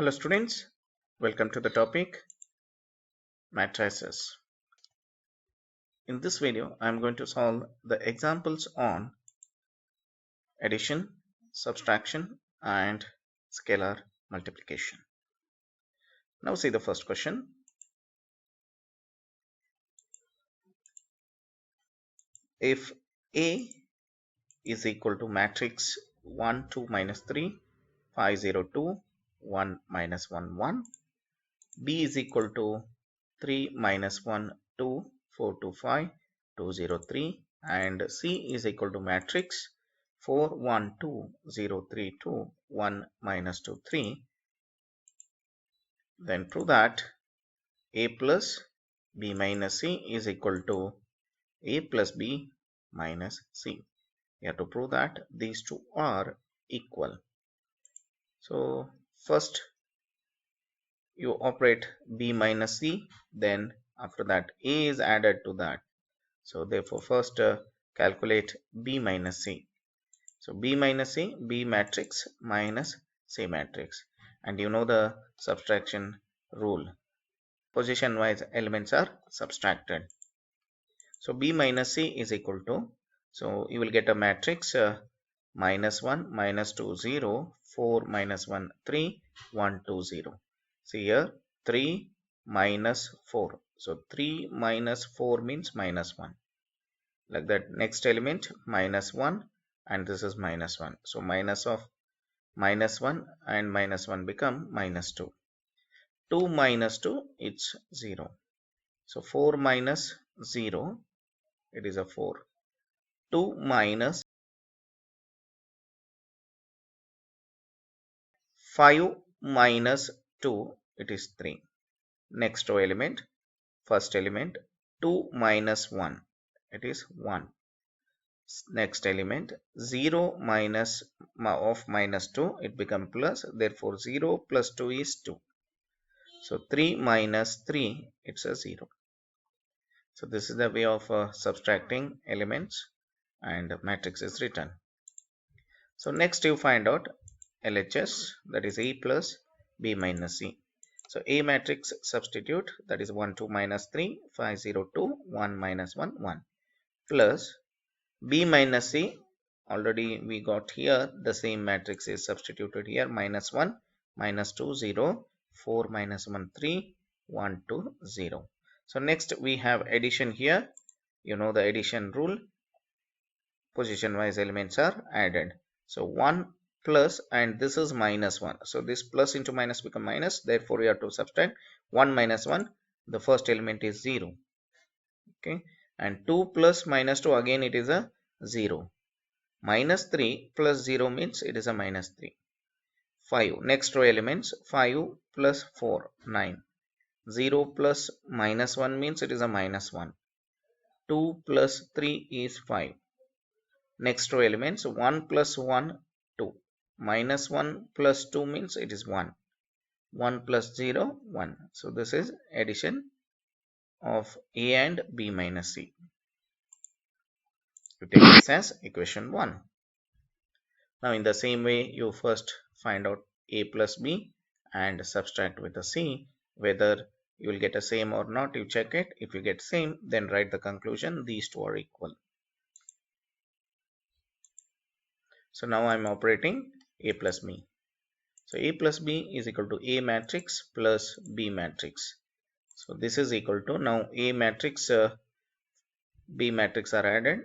Hello students, welcome to the topic matrices. In this video, I am going to solve the examples on addition, subtraction and scalar multiplication. Now see the first question. If A is equal to matrix 1, 2, minus 3, 5, 0, 2, 1, minus 1, 1, B is equal to 3, minus 1, 2, 4, 2, 5, 2, 0, 3, and C is equal to matrix 4, 1, 2, 0, 3, 2, 1, minus 2, 3, then prove that A plus B minus C is equal to A plus B minus C. You have to prove that these two are equal. So first you operate B minus C, then after that A is added to that. So therefore first calculate B minus C. So B minus C, B matrix minus C matrix. And you know the subtraction rule. Position wise elements are subtracted. So B minus C is equal to, so you will get a matrix minus 1, minus 2, 0, 4, minus 1, 3, 1, 2, 0. See here 3 minus 4. So 3 minus 4 means minus 1. Like that, next element minus 1 and this is minus 1. So minus of minus 1 and minus 1 become minus 2. 2 minus 2, it's 0. So 4 minus 0, it is a 4. 2 minus 5 minus 2, it is 3. Next row element, first element 2 minus 1, it is 1. Next element 0 minus of minus 2, it become plus, therefore 0 plus 2 is 2. So 3 minus 3, it's a 0. So this is the way of subtracting elements and matrix is written. So next you find out LHS, that is A plus B minus C. So A matrix substitute, that is 1, 2, minus 3, 5, 0, 2, 1, minus 1, 1, plus B minus C, already we got here the same matrix is substituted here, minus 1, minus 2, 0, 4, minus 1, 3, 1, 2, 0. So next we have addition here. You know the addition rule. Position wise elements are added. So 1 plus and this is minus 1. So this plus into minus become minus. Therefore we have to subtract 1 minus 1. The first element is 0. Okay. And 2 plus minus 2, again it is a 0. Minus 3 plus 0 means it is a minus 3. 5. Next row elements 5 plus 4, 9. 0 plus minus 1 means it is a minus 1. 2 plus 3 is 5. Next row elements 1 plus 1, 2. Minus 1 plus 2 means it is 1. 1 plus 0, 1. So this is addition of A and B minus C. You take this as equation 1. Now in the same way you first find out A plus B and subtract with the C. Whether you will get a same or not, you check it. If you get same, then write the conclusion these two are equal. So now I am operating A plus B. So A plus B is equal to A matrix plus B matrix. So this is equal to, now A matrix, B matrix are added.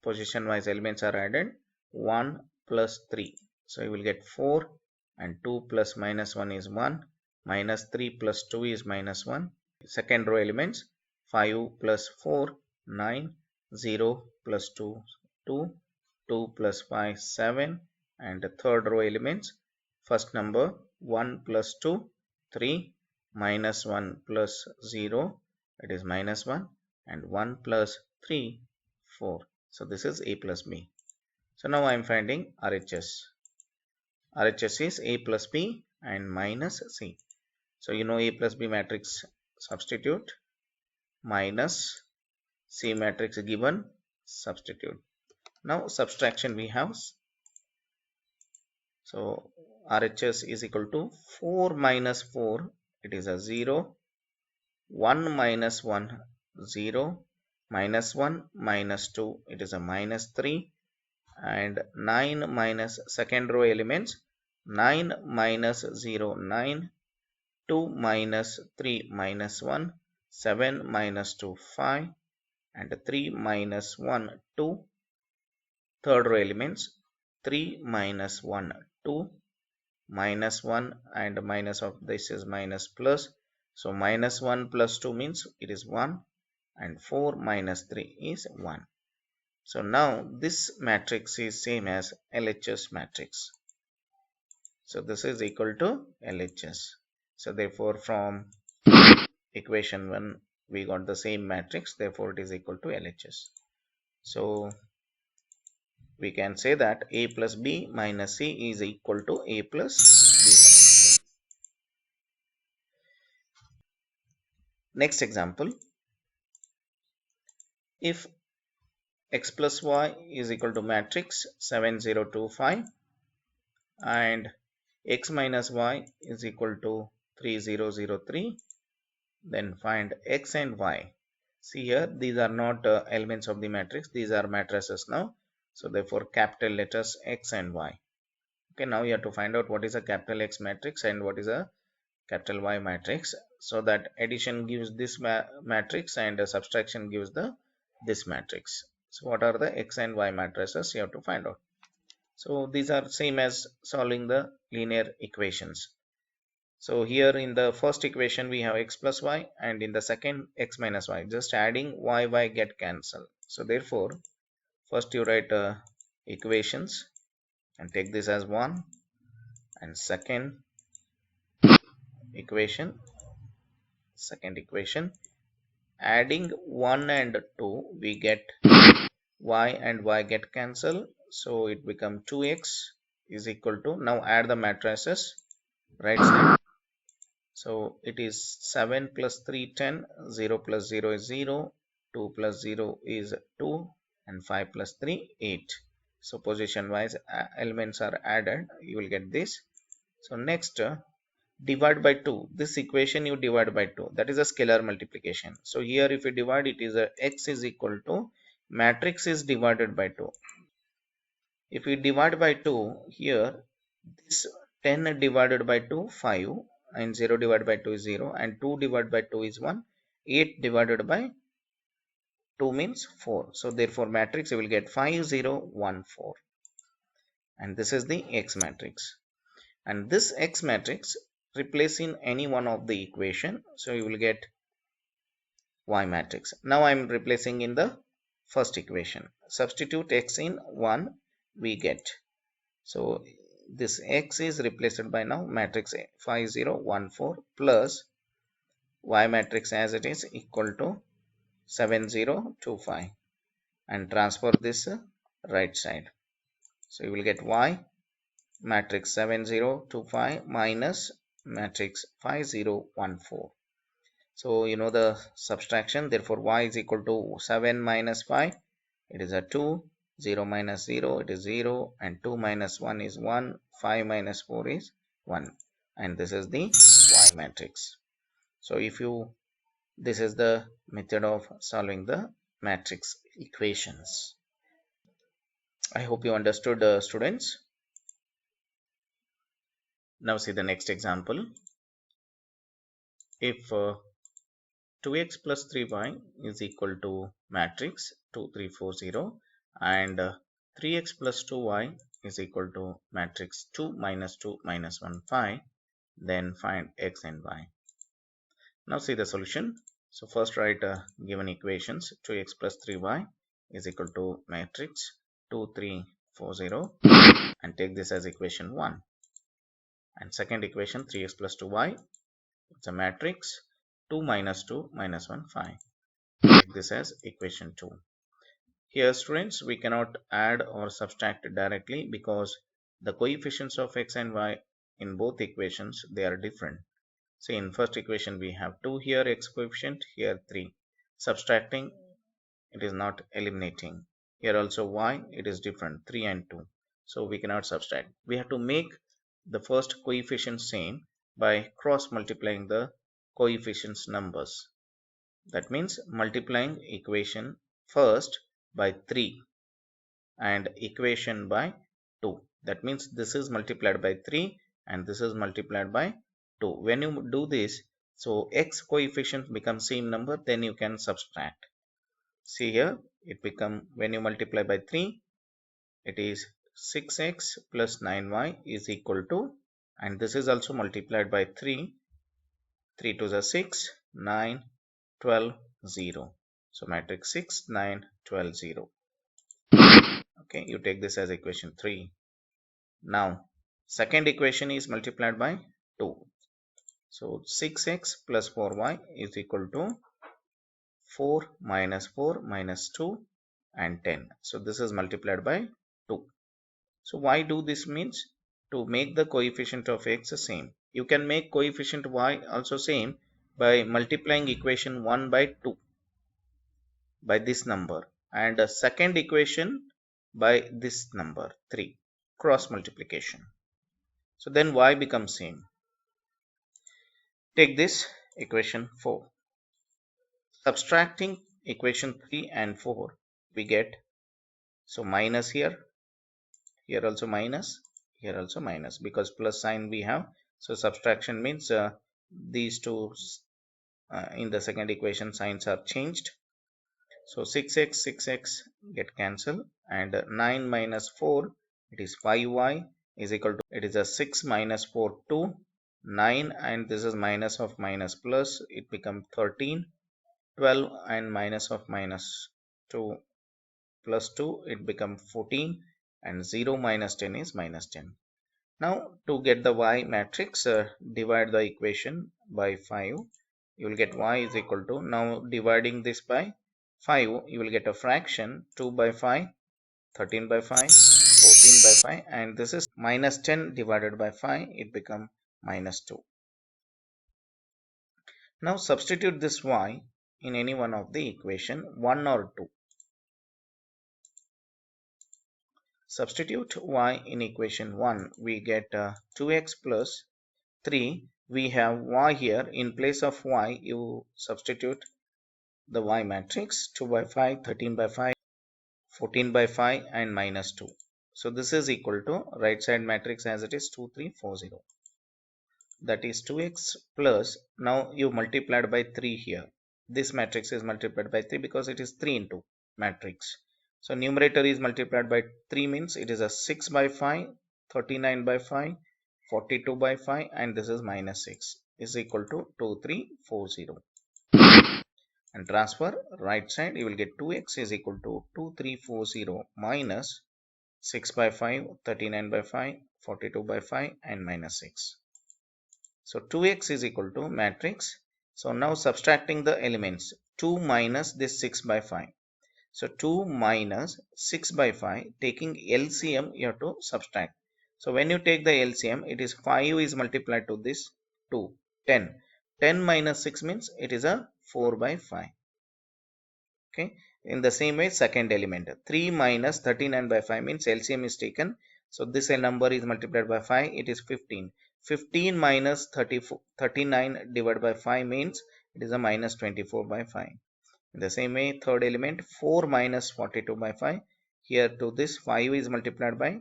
Position wise elements are added. 1 plus 3. So you will get 4 and 2 plus minus 1 is 1. Minus 3 plus 2 is minus 1. Second row elements 5 plus 4, 9. 0 plus 2, 2. 2 plus 5, 7. And the third row elements, first number 1 plus 2, 3. Minus 1 plus 0, it is minus 1. And 1 plus 3, 4. So this is A plus B. So now I am finding RHS. RHS is A plus B and minus C. So you know A plus B matrix substitute minus C matrix given substitute. Now subtraction we have. So RHS is equal to 4 minus 4, it is a 0, 1 minus 1, 0, minus 1 minus 2, it is a minus 3, and 9 minus second row elements, 9 minus 0, 9, 2 minus 3 minus 1, 7 minus 2, 5, and 3 minus 1, 2. Third row elements, 3 minus 1, 2, minus 1, and minus of this is minus plus. So minus 1 plus 2 means it is 1, and 4 minus 3 is 1. So now this matrix is same as LHS matrix. So this is equal to LHS. So therefore from equation 1 we got the same matrix, therefore it is equal to LHS. So we can say that A plus B minus C is equal to A plus B minus C. Next example, if x plus y is equal to matrix 7 0 2 5 and x minus y is equal to 3 0 0 3, then find x and y. See here, these are not elements of the matrix, these are matrices now. So therefore capital letters x and y. Okay, now you have to find out what is a capital X matrix and what is a capital Y matrix, so that addition gives this matrix and subtraction gives this matrix. So what are the X and Y matrices, you have to find out. So these are same as solving the linear equations. So here in the first equation we have x plus y, and in the second x minus y, just adding y get cancelled. So therefore first you write equations and take this as 1, and second equation adding 1 and 2 we get y and y get cancelled, so it become 2x is equal to, now add the matrices right side. So it is 7 plus 3 10, 0 plus 0 is 0, 2 plus 0 is 2, and 5 plus 3 8. So position wise elements are added, you will get this. So next divide by 2, this equation you divide by 2, that is a scalar multiplication. So here if you divide, it is a x is equal to matrix is divided by 2. If we divide by 2, here this 10 divided by 2 5, and 0 divided by 2 is 0, and 2 divided by 2 is 1, 8 divided by 2 means 4. So therefore matrix you will get 5 0 1 4, and this is the X matrix. And this X matrix replace in any one of the equation, so you will get Y matrix. Now I am replacing in the first equation, substitute x in 1, we get, so this x is replaced by now matrix 5 0 1 4 plus Y matrix as it is equal to 7 0 2 5, and transfer this right side. So you will get Y matrix 7 0 2 5 minus matrix 5 0 1 4. So you know the subtraction, therefore y is equal to 7 minus 5, it is a 2, 0 minus 0, it is 0, and 2 minus 1 is 1, 5 minus 4 is 1, and this is the Y matrix. So if you, this is the method of solving the matrix equations. I hope you understood, students. Now see the next example. If 2x plus 3y is equal to matrix 2 3 4 0, and 3x plus 2y is equal to matrix 2 minus 2 minus 1 5, then find x and y. Now see the solution. So first write given equations, 2x plus 3y is equal to matrix 2 3 4 0, and take this as equation 1, and second equation 3x plus 2y, it's a matrix 2 minus 2 minus 1 5, take this as equation 2. Here students, we cannot add or subtract directly because the coefficients of x and y in both equations, they are different. See, in first equation we have 2 here, x coefficient, here 3. Subtracting, it is not eliminating. Here also y, it is different, 3 and 2. So we cannot subtract. We have to make the first coefficient same by cross multiplying the coefficients numbers. That means multiplying equation first by 3 and equation by 2. That means this is multiplied by 3 and this is multiplied by 2. When you do this, so x coefficient becomes same number, then you can subtract. See here, it become, when you multiply by 3, it is 6x plus 9y is equal to, and this is also multiplied by 3, 3 to the 6, 9, 12, 0. So matrix 6, 9, 12, 0. Okay, you take this as equation 3. Now, second equation is multiplied by 2. So 6x plus 4y is equal to 4 minus 4 minus 2 and 10. So this is multiplied by 2. So why do this means? To make the coefficient of x the same. You can make coefficient y also same by multiplying equation 1 by 2 by this number, and a second equation by this number 3, cross multiplication. So then y becomes same. Take this equation 4. Subtracting equation 3 and 4, we get, so minus here, here also minus, here also minus, because plus sign we have. So subtraction means these two in the second equation signs are changed. So 6x get cancelled, and 9 minus 4, it is 5y is equal to, it is a 6 minus 4, 2, 9, and this is minus of minus plus, it becomes 13, 12, and minus of minus 2 plus 2, it becomes 14, and 0 minus 10 is minus 10. Now to get the y matrix, divide the equation by 5. You will get y is equal to, now dividing this by 5, you will get a fraction 2 by 5, 13 by 5, 14 by 5, and this is minus 10 divided by 5, it becomes minus 2. Now substitute this y in any one of the equation 1 or 2. Substitute y in equation 1, we get 2x plus 3. We have y here, in place of y you substitute the y matrix 2 by 5, 13 by 5, 14 by 5, and minus 2. So this is equal to, right side matrix as it is, 2, 3, 4, 0. That is 2x plus, now you multiplied by 3 here. This matrix is multiplied by 3 because it is 3 into matrix. So numerator is multiplied by 3 means it is a 6 by 5, 39 by 5, 42 by 5, and this is minus 6 is equal to 2340. And transfer right side, you will get 2x is equal to 2340 minus 6 by 5, 39 by 5, 42 by 5, and minus 6. So 2x is equal to matrix. So now subtracting the elements, 2 minus this 6 by 5. So 2 minus 6 by 5, taking LCM you have to subtract. So when you take the LCM, it is 5 is multiplied to this 2, 10. 10 minus 6 means it is a 4 by 5. Okay. In the same way, second element, 3 minus 39 by 5 means LCM is taken. So this number is multiplied by 5, it is 15. 15 minus 39 divided by 5 means it is a minus 24 by 5. In the same way, third element, 4 minus 42 by 5. Here to this 5 is multiplied by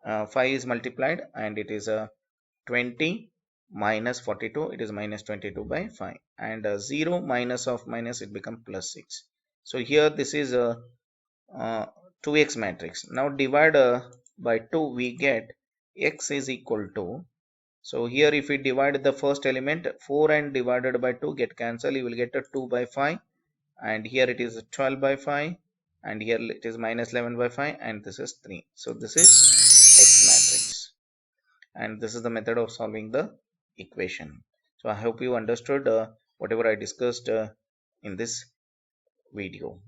5 is multiplied, and it is a 20 minus 42, it is minus 22 by 5, and 0 minus of minus, it becomes plus 6. So here this is a 2x matrix. Now divide by 2, we get x is equal to, so here if we divide the first element, 4 and divided by 2 get cancelled, you will get a 2 by 5, and here it is 12 by 5, and here it is minus 11 by 5, and this is 3. So this is x matrix, and this is the method of solving the equation. So I hope you understood whatever I discussed in this video,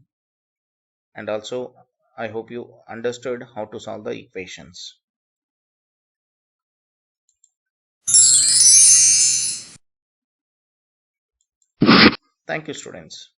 and also I hope you understood how to solve the equations. Thank you, students.